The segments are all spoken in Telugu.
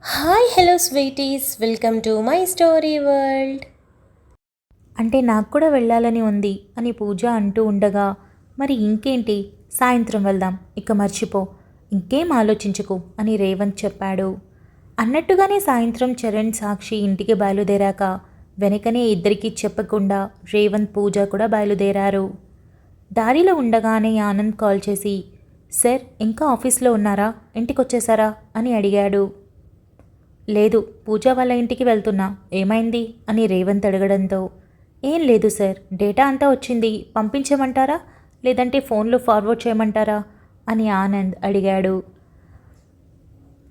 Hi hello sweeties, welcome to my story world. అంటే నాకు కూడా వెళ్ళాలని ఉంది అని పూజ అంటూ ఉండగా, మరి ఇంకేంటి, సాయంత్రం వెళ్దాం, ఇక మర్చిపో, ఇంకేం ఆలోచించకు అని రేవంత్ చెప్పాడు. అన్నట్టుగానే సాయంత్రం చరణ్ సాక్షి ఇంటికి బయలుదేరాక వెనకనే ఇద్దరికీ చెప్పకుండా రేవంత్ పూజ కూడా బయలుదేరారు. దారిలో ఉండగానే ఆనంద్ కాల్ చేసి, సార్ ఇంకా ఆఫీస్లో ఉన్నారా, ఇంటికి వచ్చేసారా అని అడిగాడు. లేదు, పూజ వాళ్ళ ఇంటికి వెళ్తున్నా, ఏమైంది అని రేవంత్ అడగడంతో, ఏం లేదు సార్, డేటా అంతా వచ్చింది, పంపించమంటారా లేదంటే ఫోన్లో ఫార్వర్డ్ చేయమంటారా అని ఆనంద్ అడిగాడు.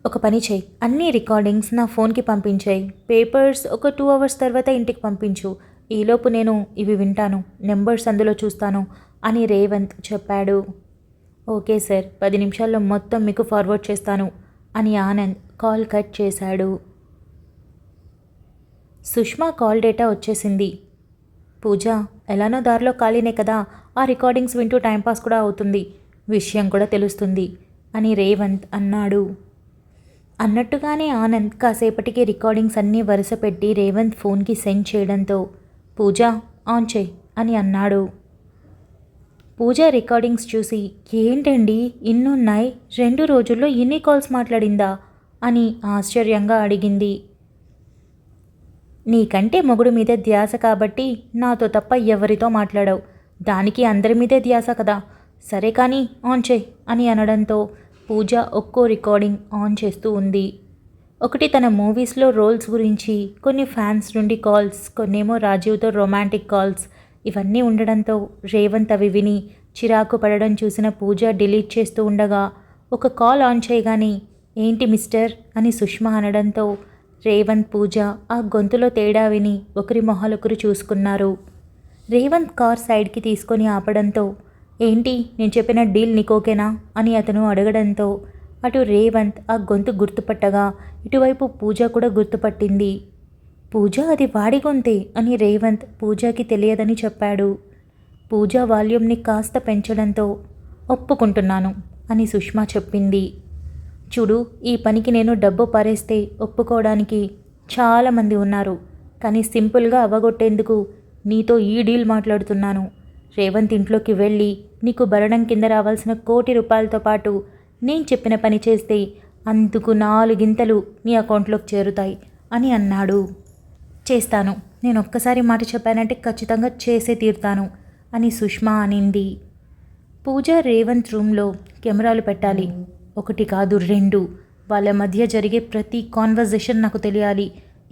ఒక పని చేయి, అన్ని రికార్డింగ్స్ నా ఫోన్కి పంపించాయి, పేపర్స్ ఒక 2 అవర్స్ తర్వాత ఇంటికి పంపించు, ఈలోపు నేను ఇవి వింటాను, నెంబర్స్ అందులో చూస్తాను అని రేవంత్ చెప్పాడు. ఓకే సార్, 10 నిమిషాల్లో మొత్తం మీకు ఫార్వర్డ్ చేస్తాను అని ఆనంద్ కాల్ కట్ చేశాడు. సుష్మా కాల్ డేటా వచ్చేసింది. పూజ, ఎలానో దారిలో ఖాళీనే కదా, ఆ రికార్డింగ్స్ వింటూ టైంపాస్ కూడా అవుతుంది, విషయం కూడా తెలుస్తుంది అని రేవంత్ అన్నాడు. అన్నట్టుగానే ఆనంద్ కాసేపటికి రికార్డింగ్స్ అన్నీ వరుస పెట్టి రేవంత్ ఫోన్కి సెండ్ చేయడంతో, పూజ ఆన్ చేయి అని అన్నాడు. పూజ రికార్డింగ్స్ చూసి, ఏంటండి ఇన్నున్నాయి, 2 రోజుల్లో ఇన్ని కాల్స్ మాట్లాడిందా అని ఆశ్చర్యంగా అడిగింది. నీకంటే మొగుడు మీదే ధ్యాస కాబట్టి నాతో తప్ప ఎవరితో మాట్లాడవు, దానికి అందరి మీదే ధ్యాస కదా, సరే కానీ ఆన్ చేయి అని అనడంతో పూజ ఒక్కో రికార్డింగ్ ఆన్ చేస్తూ ఉంది. ఒకటి తన మూవీస్లో రోల్స్ గురించి, కొన్ని ఫ్యాన్స్ నుండి కాల్స్, కొన్నేమో రాజీవ్తో రొమాంటిక్ కాల్స్, ఇవన్నీ ఉండడంతో రేవంత్ అవి విని చిరాకు పడడం చూసిన పూజ డిలీట్ చేస్తూ ఉండగా, ఒక కాల్ ఆన్ చేయగానే, ఏంటి మిస్టర్ అని సుష్మా అనడంతో రేవంత్ పూజ ఆ గొంతులో తేడా విని ఒకరి మొహాలొకరు చూసుకున్నారు. రేవంత్ కార్ సైడ్కి తీసుకొని ఆపడంతో, ఏంటి నేను చెప్పిన డీల్ నీకోకేనా అని అతను అడగడంతో అటు రేవంత్ ఆ గొంతు గుర్తుపట్టగా ఇటువైపు పూజ కూడా గుర్తుపట్టింది. పూజ అది వాడి గొంతే అని రేవంత్ పూజకి తెలియదని చెప్పాడు. పూజ వాల్యూమ్ని కాస్త పెంచడంతో, ఒప్పుకుంటున్నాను అని సుష్మా చెప్పింది. చూడు, ఈ పనికి నేను డబ్బు పారేస్తే ఒప్పుకోవడానికి చాలామంది ఉన్నారు, కానీ సింపుల్గా అవ్వగొట్టేందుకు నీతో ఈ డీల్ మాట్లాడుతున్నాను. రేవంత్ ఇంట్లోకి వెళ్ళి నీకు భరణం కింద రావాల్సిన 1 కోటి రూపాయలతో పాటు నేను చెప్పిన పని చేస్తే అందుకు 4 గింతలు నీ అకౌంట్లోకి చేరుతాయి అని అన్నాడు. చేస్తాను, నేను ఒక్కసారి మాట చెప్పానంటే ఖచ్చితంగా చేసే తీరుతాను అని సుష్మా అనింది. పూజ రేవంత్ రూమ్లో కెమెరాలు పెట్టాలి, 1 కాదు 2, వాళ్ళ మధ్య జరిగే ప్రతి కాన్వర్జేషన్ నాకు తెలియాలి,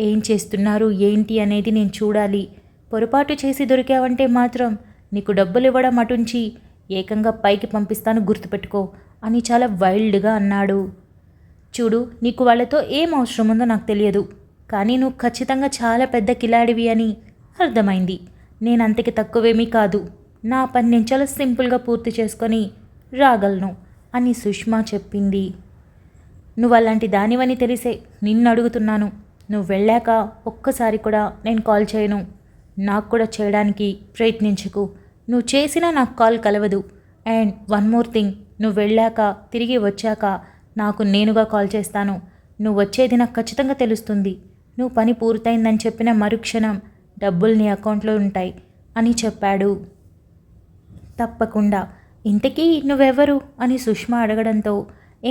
ఏం చేస్తున్నారు ఏంటి అనేది నేను చూడాలి, పొరపాటు చేసి దొరికావంటే మాత్రం నీకు డబ్బులు ఇవ్వడం అటుంచి ఏకంగా పైకి పంపిస్తాను, గుర్తుపెట్టుకో అని చాలా వైల్డ్గా అన్నాడు. చూడు, నీకు వాళ్ళతో ఏం అవసరం ఉందో నాకు తెలియదు, కానీ నువ్వు ఖచ్చితంగా చాలా పెద్ద కిలాడివి అని అర్థమైంది. నేను అంతకి తక్కువేమీ కాదు, నా పని నేను చాలా సింపుల్గా పూర్తి చేసుకొని రాగలను అని సుష్మా చెప్పింది. నువ్వు అలాంటి దానివని తెలిసే నిన్ను అడుగుతున్నాను, నువ్వు వెళ్ళాక ఒక్కసారి కూడా నేను కాల్ చేయను, నాకు కూడా చేయడానికి ప్రయత్నించకు, నువ్వు చేసినా నాకు కాల్ కలవదు. అండ్ 1 మోర్ థింగ్, నువ్వు వెళ్ళాక తిరిగి వచ్చాక నాకు నేనుగా కాల్ చేస్తాను, నువ్వు వచ్చేది నాకు ఖచ్చితంగా తెలుస్తుంది, నువ్వు పని పూర్తయిందని చెప్పిన మరుక్షణం డబ్బులు నీ అకౌంట్లో ఉంటాయి అని చెప్పాడు. తప్పకుండా, ఇంతకీ నువ్వెవరు అని సుష్మా అడగడంతో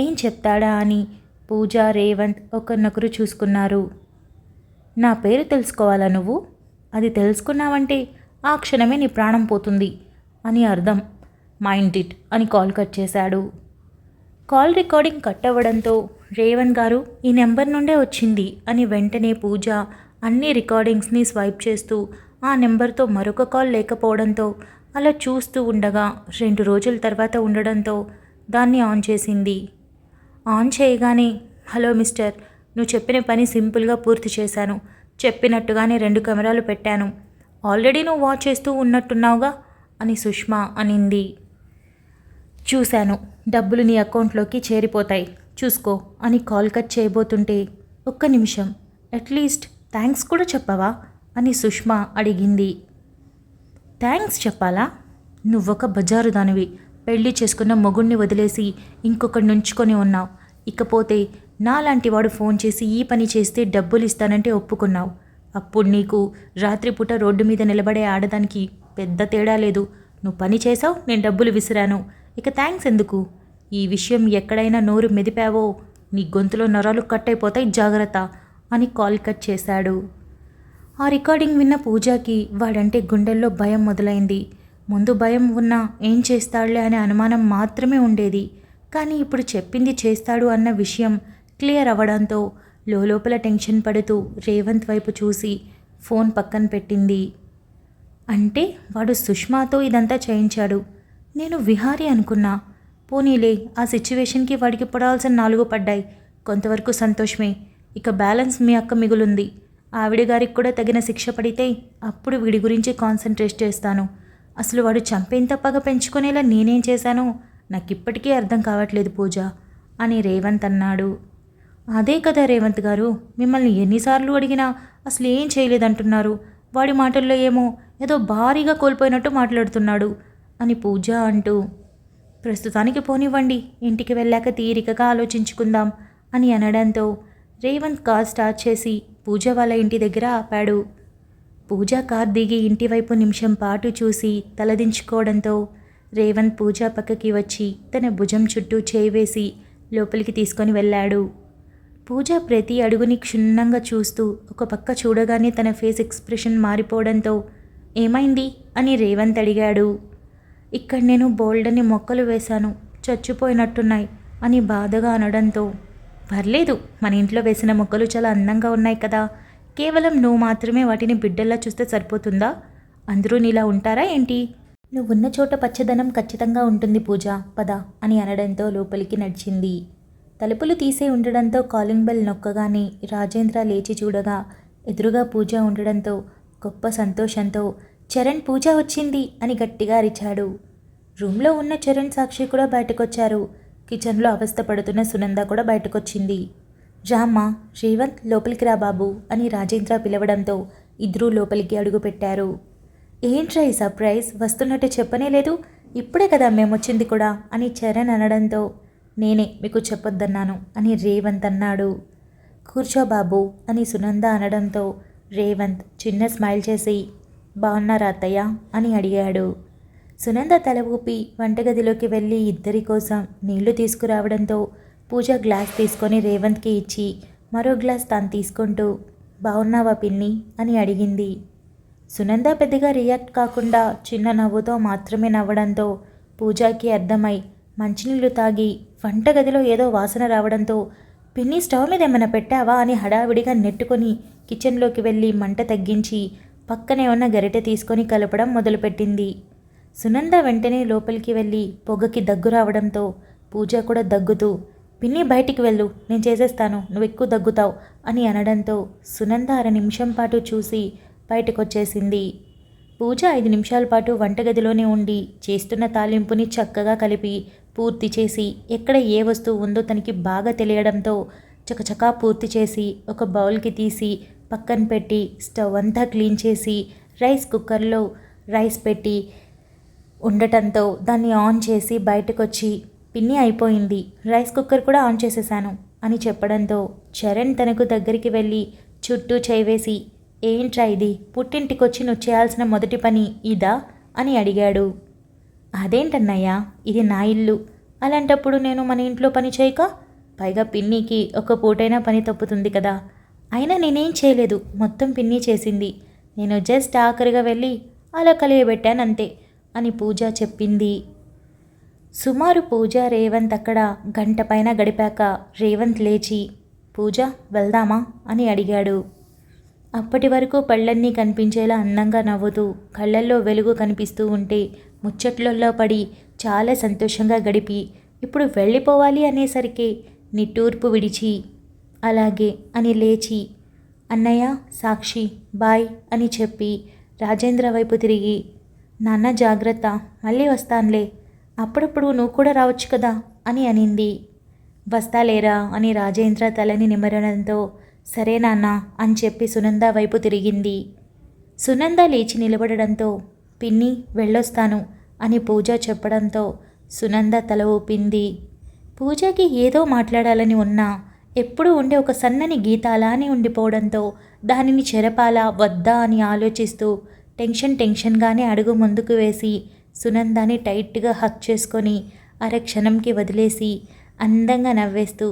ఏం చెప్తాడా అని పూజ రేవంత్ ఒకరినొకరు చూసుకున్నారు. నా పేరు తెలుసుకోవాలా నువ్వు? అది తెలుసుకున్నావంటే ఆ క్షణమే నీ ప్రాణం పోతుంది అని అర్థం, మైండ్ ఇట్ అని కాల్ కట్ చేశాడు. కాల్ రికార్డింగ్ కట్ అవ్వడంతో రేవంత్ గారు ఈ నెంబర్ నుండే వచ్చింది అని వెంటనే పూజ అన్ని రికార్డింగ్స్ని స్వైప్ చేస్తూ ఆ నెంబర్తో మరొక కాల్ లేకపోవడంతో అలా చూస్తూ ఉండగా 2 రోజుల తర్వాత ఉండడంతో దాన్ని ఆన్ చేసింది. ఆన్ చేయగానే, హలో మిస్టర్, నువ్వు చెప్పిన పని సింపుల్గా పూర్తి చేశాను, చెప్పినట్టుగానే 2 కెమెరాలు పెట్టాను, ఆల్రెడీ నువ్వు వాచ్ చేస్తూ ఉన్నట్టున్నావుగా అని సుష్మా అనింది. చూశాను, డబ్బులు నీ అకౌంట్లోకి చేరిపోతాయి, చూసుకో అని కాల్ కట్ చేయబోతుంటే, ఒక్క నిమిషం, అట్లీస్ట్ థ్యాంక్స్ కూడా చెప్పవా అని సుష్మా అడిగింది. థ్యాంక్స్ చెప్పాలా? నువ్వొక బజారు దానివి, పెళ్లి చేసుకున్న మొగుణ్ణి వదిలేసి ఇంకొకటి నుంచుకొని ఉన్నావు, ఇకపోతే నాలాంటి వాడు ఫోన్ చేసి ఈ పని చేస్తే డబ్బులు ఇస్తానంటే ఒప్పుకున్నావు. అప్పుడు నీకు రాత్రిపూట రోడ్డు మీద నిలబడే ఆడదానికి పెద్ద తేడా లేదు. నువ్వు పని చేసావు, నేను డబ్బులు విసిరాను. ఇక థ్యాంక్స్ ఎందుకు? ఈ విషయం ఎక్కడైనా నోరు మెదిపావో నీ గొంతులో నరాలు కట్ అయిపోతాయి, జాగ్రత్త అని కాల్ కట్ చేశాడు. ఆ రికార్డింగ్ విన్న పూజకి వాడంటే గుండెల్లో భయం మొదలైంది. ముందు భయం ఉన్నా ఏం చేస్తాడులే అనే అనుమానం మాత్రమే ఉండేది. కానీ ఇప్పుడు చెప్పింది చేస్తాడు అన్న విషయం క్లియర్ అవ్వడంతో లోపల టెన్షన్ పడుతూ రేవంత్ వైపు చూసి ఫోన్ పక్కన పెట్టింది. అంటే వాడు సుష్మాతో ఇదంతా చేయించాడు. నేను విహారీ అనుకున్నా. పోనీలే, ఆ సిచ్యువేషన్కి వాడికి పడాల్సిన 4 పడ్డాయి. కొంతవరకు సంతోషమే. ఇక బ్యాలెన్స్ మీ అక్క మిగులుంది. ఆవిడ గారికి కూడా తగిన శిక్ష పడితే అప్పుడు వీడి గురించి కాన్సన్ట్రేట్ చేస్తాను. అసలు వాడు చంపేంత పగ పెంచుకునేలా నేనేం చేశానో నాకిప్పటికీ అర్థం కావట్లేదు పూజ అని రేవంత్ అన్నాడు. అదే కదా రేవంత్ గారు, మిమ్మల్ని ఎన్నిసార్లు అడిగినా అసలు ఏం చేయలేదంటున్నారు. వాడి మాటల్లో ఏమో ఏదో భారీగా కోల్పోయినట్టు మాట్లాడుతున్నాడు అని పూజ అంటూ, ప్రస్తుతానికి పోనివ్వండి, ఇంటికి వెళ్ళాక తీరికగా ఆలోచించుకుందాం అని అనడంతో రేవంత్ కార్ స్టార్ట్ చేసి పూజ వాళ్ళ ఇంటి దగ్గర ఆపాడు. పూజ కార్ దిగి ఇంటివైపు నిమిషం పాటు చూసి తలదించుకోవడంతో రేవంత్ పూజ పక్కకి వచ్చి తన భుజం చుట్టూ చేయి వేసి లోపలికి తీసుకొని వెళ్ళాడు. పూజ ప్రతి అడుగుని క్షుణ్ణంగా చూస్తూ ఒక పక్క చూడగానే తన ఫేస్ ఎక్స్ప్రెషన్ మారిపోవడంతో ఏమైంది అని రేవంత్ అడిగాడు. ఇక్కడ నేను బోల్డని మొక్కలు వేశాను, చచ్చిపోయినట్టున్నాయి అని బాధగా అనడంతో, పర్లేదు, మన ఇంట్లో వేసిన మొక్కలు చాలా అందంగా ఉన్నాయి కదా, కేవలం నువ్వు మాత్రమే వాటిని బిడ్డల్లా చూస్తే సరిపోతుందా? అందరూ నీలా ఉంటారా ఏంటి? నువ్వున్న చోట పచ్చదనం ఖచ్చితంగా ఉంటుంది పూజ, పద అని అనడంతో లోపలికి నడిచింది. తలుపులు తీసే ఉండడంతో కాలింగ్ బెల్ నొక్కగానే రాజేంద్ర లేచి చూడగా ఎదురుగా పూజ ఉండడంతో గొప్ప సంతోషంతో చరణ్ పూజ వచ్చింది అని గట్టిగా అరిచాడు. రూమ్లో ఉన్న చరణ్, సాక్షి కూడా బయటకొచ్చారు. కిచెన్లో అవస్థపడుతున్న సునంద కూడా బయటకొచ్చింది. రామ్మా, రేవంత్ లోపలికి రా బాబు అని రాజేంద్ర పిలవడంతో ఇద్దరూ లోపలికి అడుగుపెట్టారు. ఏంట్రా ఈ సర్ప్రైజ్, వస్తున్నట్టు చెప్పనే లేదు, ఇప్పుడే కదా మేమొచ్చింది కూడా అని చరణ్ అనడంతో నేనే మీకు చెప్పొద్దన్నాను అని రేవంత్ అన్నాడు. కూర్చో బాబు అని సునంద అనడంతో రేవంత్ చిన్న స్మైల్ చేసి బాగున్నారా అత్తయ్య అని అడిగాడు. సునంద తల ఊపి వంటగదిలోకి వెళ్ళి ఇద్దరి కోసం నీళ్లు తీసుకురావడంతో పూజ గ్లాస్ తీసుకొని రేవంత్కి ఇచ్చి మరో గ్లాస్ తాను తీసుకుంటూ బాగున్నావా పిన్ని అని అడిగింది. సునంద పెద్దగా రియాక్ట్ కాకుండా చిన్న నవ్వుతో మాత్రమే నవ్వడంతో పూజకి అర్థమై మంచినీళ్లు తాగి వంటగదిలో ఏదో వాసన రావడంతో పిన్ని స్టవ్ మీద ఏమైనా పెట్టావా అని హడావిడిగా నెట్టుకొని కిచెన్లోకి వెళ్ళి మంట తగ్గించి పక్కనే ఉన్న గరిటె తీసుకొని కలపడం మొదలుపెట్టింది. సునంద వెంటనే లోపలికి వెళ్ళి పొగకి దగ్గు రావడంతో పూజ కూడా దగ్గుతూ పిన్ని బయటికి వెళ్ళు, నేను చేసేస్తాను, నువ్వు ఎక్కువ దగ్గుతావు అని అనడంతో సునంద 1/2 నిమిషం పాటు చూసి బయటకొచ్చేసింది. పూజ 5 నిమిషాల పాటు వంటగదిలోనే ఉండి చేస్తున్న తాలింపుని చక్కగా కలిపి పూర్తి చేసి ఎక్కడ ఏ వస్తువు ఉందో తనకి బాగా తెలియడంతో చకచకా పూర్తి చేసి ఒక బౌల్కి తీసి పక్కన పెట్టి స్టవ్ అంతా క్లీన్ చేసి రైస్ కుక్కర్లో రైస్ పెట్టి ఉండటంతో దాన్ని ఆన్ చేసి బయటకొచ్చి పిన్ని అయిపోయింది, రైస్ కుక్కర్ కూడా ఆన్ చేసేసాను అని చెప్పడంతో చరణ్ తనకు దగ్గరికి వెళ్ళి చుట్టూ చేవేసి ఏంట్రా ఇది, పుట్టింటికొచ్చి నువ్వు చేయాల్సిన మొదటి పని ఇదా అని అడిగాడు. అదేంటన్నయ్యా, ఇది నా ఇల్లు, అలాంటప్పుడు నేను మన ఇంట్లో పని చేయక, పైగా పిన్నికి ఒక పూటైనా పని తప్పుతుంది కదా, అయినా నేనేం చేయలేదు, మొత్తం పిన్ని చేసింది, నేను జస్ట్ ఆఖరిగా వెళ్ళి అలా కలియబెట్టానంతే అని పూజ చెప్పింది. సుమారు పూజ రేవంత్ అక్కడ 1 గంట పైన గడిపాక రేవంత్ లేచి పూజ వెళ్దామా అని అడిగాడు. అప్పటి వరకు పళ్ళన్నీ కనిపించేలా అందంగా నవ్వుతూ కళ్ళల్లో వెలుగు కనిపిస్తూ ఉంటే ముచ్చట్లలో పడి చాలా సంతోషంగా గడిపి ఇప్పుడు వెళ్ళిపోవాలి అనేసరికి నిట్టూర్పు విడిచి అలాగే అని లేచి అన్నయ్య, సాక్షి బాయ్ అని చెప్పి రాజేంద్ర వైపు తిరిగి నాన్న జాగ్రత్త, మళ్ళీ వస్తానులే, అప్పుడప్పుడు నువ్వు కూడా రావచ్చు కదా అని అనింది. వస్తాలేరా అని రాజేంద్ర తలని నిమరడంతో సరే నాన్న అని చెప్పి సునంద వైపు తిరిగింది. సునంద లేచి నిలబడడంతో పిన్ని వెళ్ళొస్తాను అని పూజ చెప్పడంతో సునంద తల ఊపింది. పూజకి ఏదో మాట్లాడాలని ఉన్నా ఎప్పుడూ ఉండే ఒక సన్నని గీత అలానే ఉండిపోవడంతో దానిని చెరపాలా వద్దా అని ఆలోచిస్తూ టెన్షన్గానే అడుగు ముందుకు వేసి సునందాని టైట్గా హక్ చేసుకొని అరక్షణంకి వదిలేసి అందంగా నవ్వేస్తూ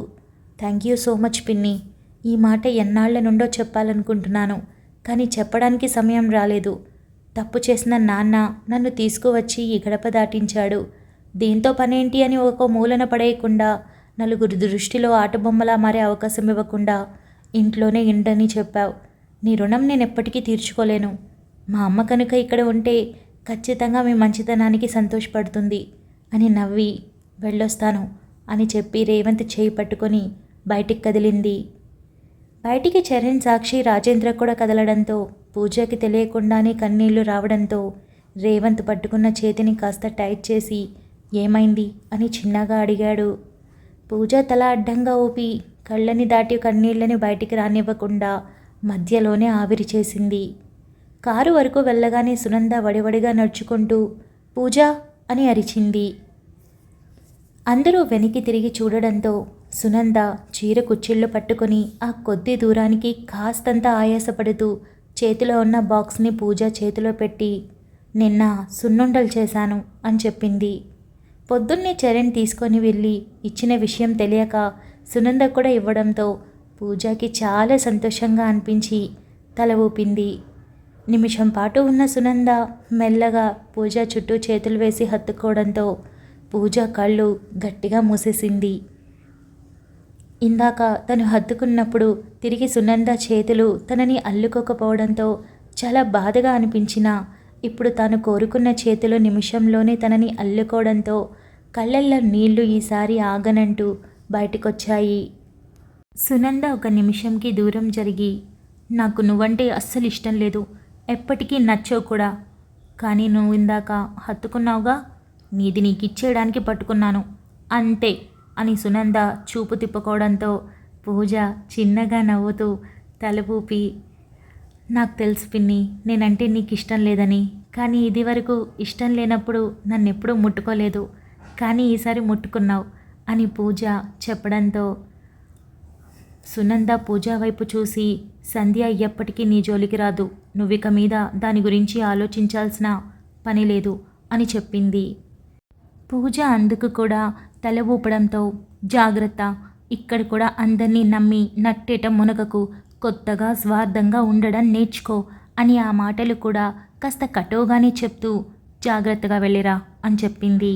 థ్యాంక్ యూ సో మచ్ పిన్ని. ఈ మాట ఎన్నాళ్ల నుండో చెప్పాలనుకుంటున్నాను, కానీ చెప్పడానికి సమయం రాలేదు. తప్పు చేసిన నాన్న నన్ను తీసుకువచ్చి ఈ గడప దాటించాడు. దీంతో పనేంటి అని ఒక మూలన పడేయకుండా, నలుగురు దృష్టిలో ఆటబొమ్మలా మారే అవకాశం ఇవ్వకుండా ఇంట్లోనే ఇండని చెప్పావు. నీ రుణం నేను ఎప్పటికీ తీర్చుకోలేను. మా అమ్మ కనుక ఇక్కడ ఉంటే ఖచ్చితంగా మీ మంచితనానికి సంతోషపడుతుంది అని నవ్వి వెళ్ళొస్తాను అని చెప్పి రేవంత్ చేయి పట్టుకొని బయటికి కదిలింది. బయటికి చరణ్, సాక్షి, రాజేంద్ర కూడా కదలడంతో పూజకి తెలియకుండానే కన్నీళ్లు రావడంతో రేవంత్ పట్టుకున్న చేతిని కాస్త టైట్ చేసి ఏమైంది అని చిన్నగా అడిగాడు. పూజ తల అడ్డంగా ఊపి కళ్ళని దాటి కన్నీళ్లని బయటికి రానివ్వకుండా మధ్యలోనే ఆవిరి చేసింది. కారు వరకు వెళ్ళగానే సునంద వడివడిగా నడుచుకుంటూ పూజ అని అరిచింది. అందరూ వెనక్కి తిరిగి చూడడంతో సునంద చీర కుచ్చిళ్ళు పట్టుకొని ఆ కొద్ది దూరానికి కాస్తంత ఆయాసపడుతూ చేతిలో ఉన్న బాక్స్ని పూజ చేతిలో పెట్టి నిన్న సున్నుండలు చేశాను అని చెప్పింది. పొద్దున్నే చరణ్ తీసుకొని వెళ్ళి ఇచ్చిన విషయం తెలియక సునంద కూడా ఇవ్వడంతో పూజకి చాలా సంతోషంగా అనిపించి తల ఊపింది. నిమిషం పాటు ఉన్న సునంద మెల్లగా పూజ చుట్టూ చేతులు వేసి హత్తుకోవడంతో పూజ కళ్ళు గట్టిగా మూసేసింది. ఇందాక తను హత్తుకున్నప్పుడు తిరిగి సునంద చేతులు తనని అల్లుకోకపోవడంతో చాలా బాధగా అనిపించినా ఇప్పుడు తాను కోరుకున్న చేతులు నిమిషంలోనే తనని అల్లుకోవడంతో కళ్ళల్లో నీళ్లు ఈసారి ఆగనంటూ బయటకొచ్చాయి. సునంద ఒక నిమిషంకి దూరం జరిగి నాకు నువ్వంటే అస్సలు ఇష్టం లేదు, ఎప్పటికీ నచ్చవు కూడా, కానీ నువ్వు ఇందాక హత్తుకున్నావుగా, నీది నీకు ఇచ్చేయడానికి పట్టుకున్నాను అంతే అని సునంద చూపు తిప్పుకోవడంతో పూజ చిన్నగా నవ్వుతూ తల ఊపి నాకు తెలుసు పిన్ని, నేనంటే నీకు ఇష్టం లేదని, కానీ ఇది వరకు ఇష్టం లేనప్పుడు నన్నెప్పుడూ ముట్టుకోలేదు, కానీ ఈసారి ముట్టుకున్నావు అని పూజ చెప్పడంతో సునంద పూజ వైపు చూసి సంధ్య ఎప్పటికీ నీ జోలికి రాదు, నువ్విక మీద దాని గురించి ఆలోచించాల్సిన పని లేదు అని చెప్పింది. పూజ అందుకు కూడా తల ఊపడంతో జాగ్రత్త, ఇక్కడ కూడా అందరినీ నమ్మి నట్టేట మునగకు, కొత్తగా స్వార్థంగా ఉండడం నేర్చుకో అని ఆ మాటలు కూడా కాస్త కటువుగానే చెప్తూ జాగ్రత్తగా వెళ్ళిరా అని చెప్పింది.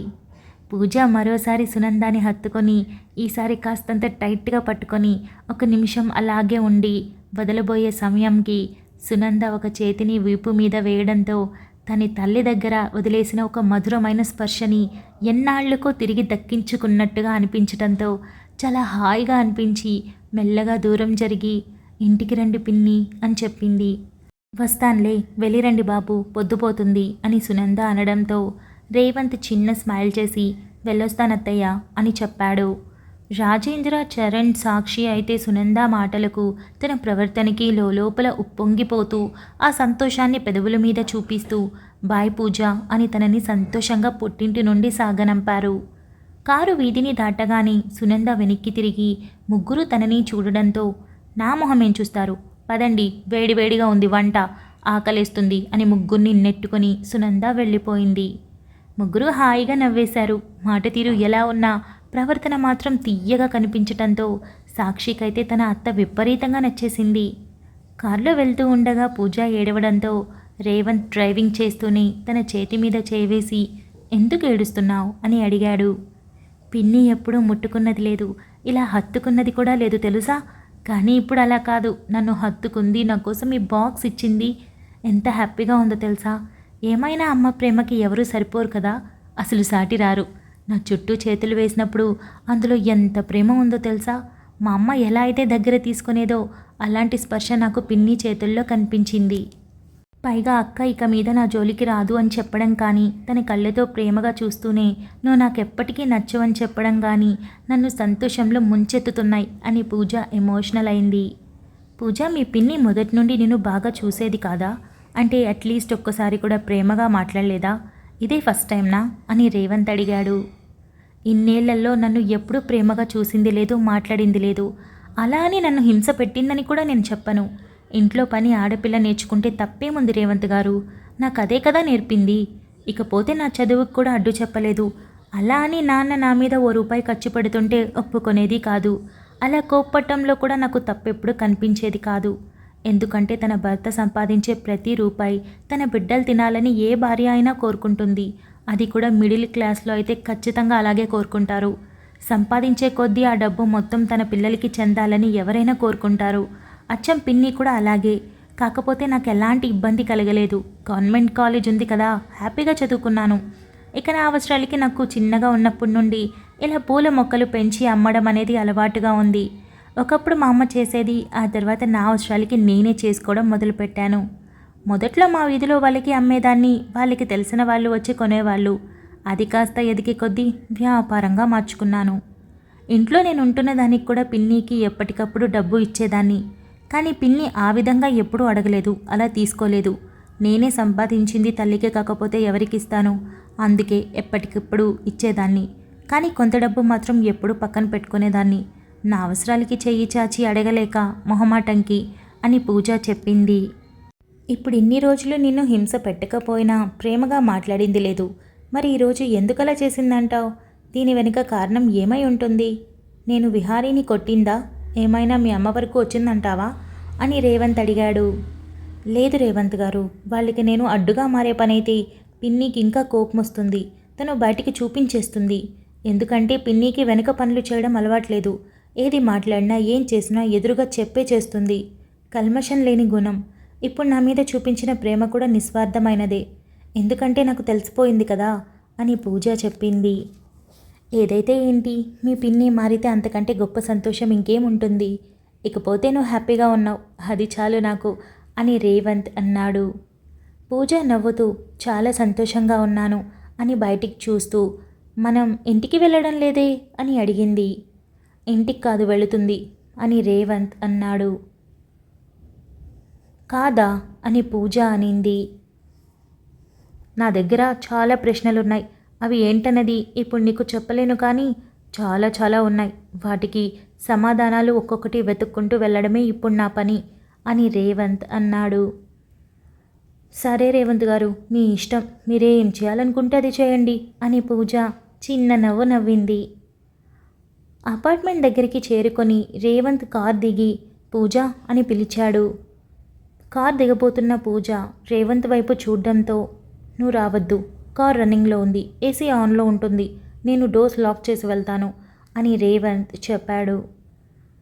పూజ మరోసారి సునందాని హత్తుకొని ఈసారి కాస్తంత టైట్గా పట్టుకొని ఒక నిమిషం అలాగే ఉండి వదలబోయే సమయంకి సునంద ఒక చేతిని వీపు మీద వేయడంతో తన తల్లి దగ్గర వదిలేసిన ఒక మధురమైన స్పర్శని ఎన్నాళ్లకో తిరిగి దక్కించుకున్నట్టుగా అనిపించడంతో చాలా హాయిగా అనిపించి మెల్లగా దూరం జరిగి ఇంటికి రండి పిన్ని అని చెప్పింది. వస్తాన్లే, వెళ్ళిరండి బాబు, పొద్దుపోతుంది అని సునంద అనడంతో రేవంత్ చిన్న స్మైల్ చేసి వెళ్ళొస్తానత్తయ్య అని చెప్పాడు. రాజేంద్ర, చరణ్, సాక్షి అయితే సునంద మాటలకు తన ప్రవర్తనకి లోపల ఉప్పొంగిపోతూ ఆ సంతోషాన్ని పెదవుల మీద చూపిస్తూ బాయ్ పూజ అని తనని సంతోషంగా పుట్టింటి నుండి సాగనంపారు. కారు వీధిని దాటగానే సునంద వెనక్కి తిరిగి ముగ్గురు తనని చూడడంతో నా మొహం ఏం చూస్తారు, పదండి, వేడివేడిగా ఉంది వంట, ఆకలేస్తుంది అని ముగ్గురిని నెట్టుకొని సునంద వెళ్ళిపోయింది. ముగ్గురు హాయిగా నవ్వేశారు. మాట తీరు ఎలా ఉన్నా ప్రవర్తన మాత్రం తీయగా కనిపించటంతో సాక్షికైతే తన అత్త విపరీతంగా నచ్చేసింది. కారులో వెళ్తూ ఉండగా పూజ ఏడవడంతో రేవంత్ డ్రైవింగ్ చేస్తూనే తన చేతి మీద చేవేసి ఎందుకు ఏడుస్తున్నావు అని అడిగాడు. పిన్ని ఎప్పుడూ ముట్టుకున్నది లేదు, ఇలా హత్తుకున్నది కూడా లేదు తెలుసా, కానీ ఇప్పుడు అలా కాదు, నన్ను హత్తుకుంది, నా కోసం ఈ బాక్స్ ఇచ్చింది, ఎంత హ్యాపీగా ఉందో తెలుసా. ఏమైనా అమ్మ ప్రేమకి ఎవరూ సరిపోరు కదా, అసలు సాటి రారు. నా చుట్టూ చేతులు వేసినప్పుడు అందులో ఎంత ప్రేమ ఉందో తెలుసా. మా అమ్మ ఎలా అయితే దగ్గర తీసుకునేదో అలాంటి స్పర్శ నాకు పిన్ని చేతుల్లో కనిపించింది. పైగా అక్క ఇక మీద నా జోలికి రాదు అని చెప్పడం కానీ, తన కళ్ళతో ప్రేమగా చూస్తూనే నువ్వు నాకెప్పటికీ నచ్చవని చెప్పడం కానీ నన్ను సంతోషంలో ముంచెత్తుతున్నాయి అని పూజ ఎమోషనల్ అయింది. పూజ, మీ పిన్ని మొదటి నుండి నేను బాగా చూసేది కాదా, అంటే అట్లీస్ట్ ఒక్కసారి కూడా ప్రేమగా మాట్లాడలేదా, ఇదే ఫస్ట్ టైంనా అని రేవంత్ అడిగాడు. ఇన్నేళ్లలో నన్ను ఎప్పుడూ ప్రేమగా చూసింది లేదు, మాట్లాడింది లేదు. అలా అని నన్ను హింస పెట్టిందని కూడా నేను చెప్పను. ఇంట్లో పని ఆడపిల్ల నేర్చుకుంటే తప్పేముంది రేవంత్ గారు, నాకు అదే కదా నేర్పింది. ఇకపోతే నా చదువుకు కూడా అడ్డు చెప్పలేదు. అలా అని నాన్న నా మీద ₹1 ఖర్చు పెడుతుంటే ఒప్పుకునేది కాదు. అలా కోప్పటంలో కూడా నాకు తప్పెప్పుడు కనిపించేది కాదు. ఎందుకంటే తన భర్త సంపాదించే ప్రతి రూపాయి తన బిడ్డలు తినాలని ఏ భార్య అయినా కోరుకుంటుంది. అది కూడా మిడిల్ క్లాస్లో అయితే ఖచ్చితంగా అలాగే కోరుకుంటారు. సంపాదించే కొద్దీ ఆ డబ్బు మొత్తం తన పిల్లలకి చెందాలని ఎవరైనా కోరుకుంటారు. అచ్చం పిన్ని కూడా అలాగే. కాకపోతే నాకు ఎలాంటి ఇబ్బంది కలగలేదు. గవర్నమెంట్ కాలేజ్ ఉంది కదా, హ్యాపీగా చదువుకున్నాను. ఇక నా అవసరాలకి నాకు చిన్నగా ఉన్నప్పటి నుండి ఇలా పూల మొక్కలు పెంచి అమ్మడం అనేది అలవాటుగా ఉంది. ఒకప్పుడు మా అమ్మ చేసేది, ఆ తర్వాత నా అవసరాలకి నేనే చేసుకోవడం మొదలుపెట్టాను. మొదట్లో మా వీధిలో వాళ్ళకి అమ్మేదాన్ని, వాళ్ళకి తెలిసిన వాళ్ళు వచ్చి కొనేవాళ్ళు. అది కాస్త ఎదిగే కొద్దీ వ్యాపారంగా మార్చుకున్నాను. ఇంట్లో నేను ఉంటున్న దానికి కూడా పిన్నికి ఎప్పటికప్పుడు డబ్బు ఇచ్చేదాన్ని. కానీ పిన్ని ఆ విధంగా ఎప్పుడూ అడగలేదు, అలా తీసుకోలేదు. నేనే సంపాదించింది తల్లికే కాకపోతే ఎవరికి ఇస్తాను, అందుకే ఎప్పటికప్పుడు ఇచ్చేదాన్ని. కానీ కొంత డబ్బు మాత్రం ఎప్పుడూ పక్కన పెట్టుకునేదాన్ని. నా అవసరాలకి చెయ్యి చాచి అడగలేక మొహమాటంకి అని పూజ చెప్పింది. ఇప్పుడు ఇన్ని రోజులు నిన్ను హింస పెట్టకపోయినా ప్రేమగా మాట్లాడింది లేదు. మరి ఈరోజు ఎందుకలా చేసిందంటావు? దీని వెనుక కారణం ఏమై ఉంటుంది? నేను విహారీని కొట్టిందా? ఏమైనా మీ అమ్మ వరకు వచ్చిందంటావా అని రేవంత్ అడిగాడు. లేదు రేవంత్ గారు, వాళ్ళకి నేను అడ్డుగా మారే పనైతే పిన్నికి ఇంకా కోపం వస్తుంది. తను బయటికి చూపించేస్తుంది. ఎందుకంటే పిన్నికి వెనక పనులు చేయడం అలవాట్లేదు. ఏది మాట్లాడినా ఏం చేసినా ఎదురుగా చెప్పే చేస్తుంది. కల్మషం లేని గుణం. ఇప్పుడు నా మీద చూపించిన ప్రేమ కూడా నిస్వార్థమైనదే. ఎందుకంటే నాకు తెలిసిపోయింది కదా అని పూజ చెప్పింది. ఏదైతే ఏంటి, మీ పిన్ని మారితే అంతకంటే గొప్ప సంతోషం ఇంకేముంటుంది. ఇకపోతే నువ్వు హ్యాపీగా ఉన్నావు, అది చాలు నాకు అని రేవంత్ అన్నాడు. పూజ నవ్వుతూ చాలా సంతోషంగా ఉన్నాను అని బయటికి చూస్తూ, మనం ఇంటికి వెళ్ళడం లేదే అని అడిగింది. ఇంటికి కాదు వెళుతుంది అని రేవంత్ అన్నాడు. కాదా అని పూజ అనింది. నా దగ్గర చాలా ప్రశ్నలున్నాయి. అవి ఏంటన్నది ఇప్పుడు నీకు చెప్పలేను, కానీ చాలా చాలా ఉన్నాయి. వాటికి సమాధానాలు ఒక్కొక్కటి వెతుక్కుంటూ వెళ్ళడమే ఇప్పుడు నా పని అని రేవంత్ అన్నాడు. సరే రేవంత్ గారు, మీ ఇష్టం, మీరేం చేయాలనుకుంటే అది చేయండి అని పూజ చిన్న నవ్వు నవ్వింది. అపార్ట్మెంట్ దగ్గరికి చేరుకొని రేవంత్ కార్ దిగి పూజ అని పిలిచాడు. కార్ దిగబోతున్న పూజ రేవంత్ వైపు చూడడంతో, నువ్వు రావద్దు, కార్ రన్నింగ్లో ఉంది, ఏసీ ఆన్లో ఉంటుంది, నేను డోర్స్ లాక్ చేసి వెళ్తాను అని రేవంత్ చెప్పాడు.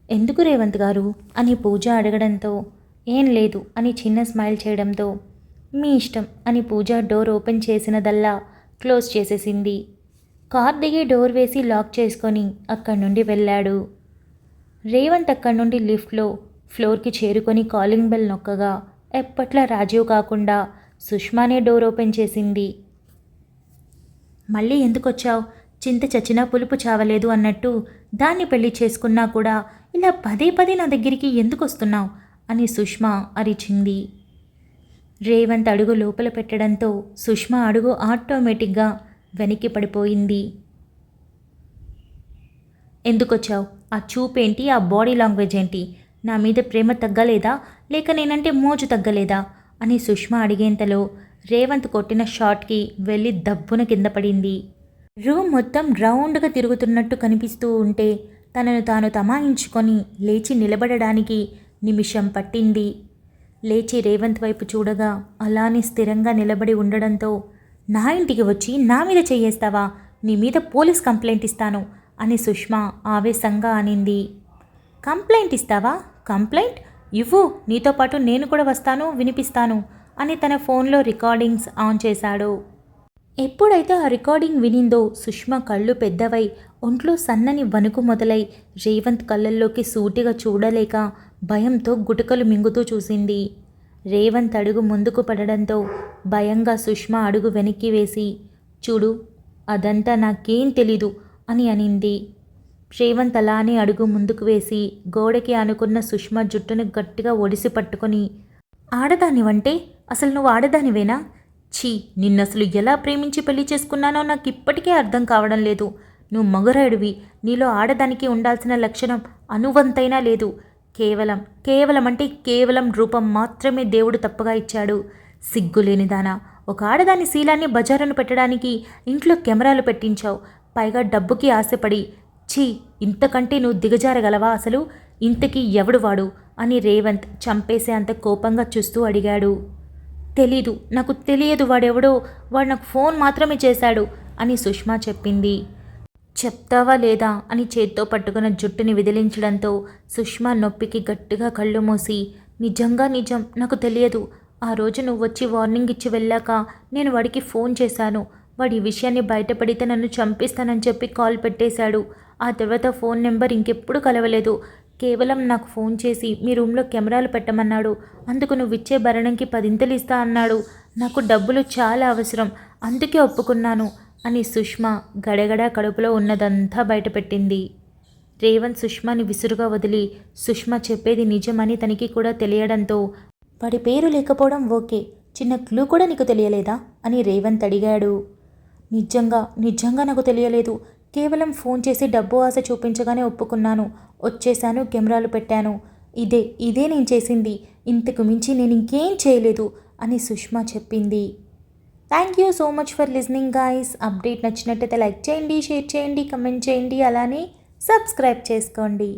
ఎందుకు రేవంత్ గారు అని పూజ అడగడంతో, ఏం లేదు అని చిన్న స్మైల్ చేయడంతో, మీ ఇష్టం అని పూజ డోర్ ఓపెన్ చేసినదల్లా క్లోజ్ చేసేసింది. కార్ దిగి డోర్ వేసి లాక్ చేసుకొని అక్కడి నుండి వెళ్ళాడు. రేవంత్ అక్కడి నుండి లిఫ్ట్లో ఫ్లోర్కి చేరుకొని కాలింగ్ బెల్ నొక్కగా ఎప్పట్లా రాజీవ్ కాకుండా సుష్మానే డోర్ ఓపెన్ చేసింది. మళ్ళీ ఎందుకొచ్చావు? చింత చచ్చినా పులుపు చావలేదు అన్నట్టు దాన్ని పెళ్లి చేసుకున్నా కూడా ఇలా పదే పదే నా దగ్గరికి ఎందుకు వస్తున్నావు అని సుష్మా అరిచింది. రేవంత్ అడుగు లోపల పెట్టడంతో సుష్మా అడుగు ఆటోమేటిక్గా వెనక్కి పడిపోయింది. ఎందుకొచ్చావు? ఆ చూపేంటి, ఆ బాడీ లాంగ్వేజ్ ఏంటి? నా మీద ప్రేమ తగ్గలేదా, లేక నేనంటే మోజు తగ్గలేదా అని సుష్మా అడిగేంతలో రేవంత్ కొట్టిన షాట్కి వెళ్ళి దబ్బున కింద పడింది. రూమ్ మొత్తం రౌండ్గా తిరుగుతున్నట్టు కనిపిస్తూ ఉంటే తనను తాను తమాయించుకొని లేచి నిలబడడానికి నిమిషం పట్టింది. లేచి రేవంత్ వైపు చూడగా అలానే స్థిరంగా నిలబడి ఉండడంతో, నా ఇంటికి వచ్చి నా మీద చెయ్యేస్తావా? నీ మీద పోలీస్ కంప్లైంట్ ఇస్తాను అని సుష్మా ఆవేశంగా అనింది. కంప్లైంట్ ఇస్తావా? కంప్లైంట్ ఇవ్వు, నీతో పాటు నేను కూడా వస్తాను, వినిపిస్తాను అని తన ఫోన్లో రికార్డింగ్స్ ఆన్ చేశాడు. ఎప్పుడైతే ఆ రికార్డింగ్ వినిందో సుష్మా కళ్ళు పెద్దవై ఒంట్లో సన్నని వణుకు మొదలై రేవంత్ కళ్ళల్లోకి సూటిగా చూడలేక భయంతో గుటకలు మింగుతూ చూసింది. రేవంత్ అడుగు ముందుకు పడడంతో భయంగా సుష్మా అడుగు వెనక్కి వేసి, చూడు, అదంతా నాకేం తెలీదు అని అనింది. రేవంత్ అలానే అడుగు ముందుకు వేసి గోడకి ఆనుకున్న సుష్మా జుట్టును గట్టిగా ఒడిసి పట్టుకొని, ఆడదానివంటే అసలు నువ్వు ఆడదానివేనా? ఛీ, నిన్నసలు ఎలా ప్రేమించి పెళ్లి చేసుకున్నానో నాకు ఇప్పటికే అర్థం కావడం లేదు. నువ్వు మగరాయుడివి. నీలో ఆడదానికి ఉండాల్సిన లక్షణం అనువంతైనా లేదు. కేవలం అంటే కేవలం రూపం మాత్రమే దేవుడు తప్పుగా ఇచ్చాడు. సిగ్గులేనిదానా, ఒక ఆడదాని శీలాన్ని బజారును పెట్టడానికి ఇంట్లో కెమెరాలు పెట్టించావు. పైగా డబ్బుకి ఆశపడి. ఛీ, ఇంతకంటే నువ్వు దిగజారగలవా అసలు? ఇంతకీ ఎవడు వాడు అని రేవంత్ చంపేసే అంత కోపంగా చూస్తూ అడిగాడు. నాకు తెలియదు వాడెవడో. వాడు నాకు ఫోన్ మాత్రమే చేశాడు అని సుష్మా చెప్పింది. చెప్తావా లేదా అని చేత్తో పట్టుకున్న జుట్టుని విదిలించడంతో సుష్మా నొప్పికి గట్టిగా కళ్ళు మూసి, నిజం నాకు తెలియదు. ఆ రోజు నువ్వు వచ్చి వార్నింగ్ ఇచ్చి వెళ్ళాక నేను వాడికి ఫోన్ చేశాను. వాడి ఈ విషయాన్ని బయటపడితే నన్ను చంపిస్తానని చెప్పి కాల్ పెట్టేశాడు. ఆ తర్వాత ఫోన్ నెంబర్ ఇంకెప్పుడు కలవలేదు. కేవలం నాకు ఫోన్ చేసి మీ రూమ్లో కెమెరాలు పెట్టమన్నాడు. అందుకు నువ్వు ఇచ్చే భరణంకి 10 ఇస్తా అన్నాడు. నాకు డబ్బులు చాలా అవసరం, అందుకే ఒప్పుకున్నాను అని సుష్మా గడగడ కడుపులో ఉన్నదంతా బయటపెట్టింది. రేవంత్ సుష్మాని విసురుగా వదిలి, సుష్మా చెప్పేది నిజమని తనకి కూడా తెలియడంతో, వాడి పేరు లేకపోవడం ఓకే, చిన్న క్లూ కూడా నీకు తెలియలేదా అని రేవంత్ అడిగాడు. నిజంగా నాకు తెలియలేదు. కేవలం ఫోన్ చేసి డబ్బు ఆశ చూపించగానే ఒప్పుకున్నాను. వచ్చేసాను, కెమెరాలు పెట్టాను. ఇదే నేను చేసింది. ఇంతకు మించి నేను ఇంకేం చేయలేదు అని సుష్మా చెప్పింది. Thank you so much for listening guys. Update నచ్చినట్టయితే లైక్ చేయండి, షేర్ చేయండి, కమెంట్ చేయండి, అలానే సబ్స్క్రైబ్ చేసుకోండి.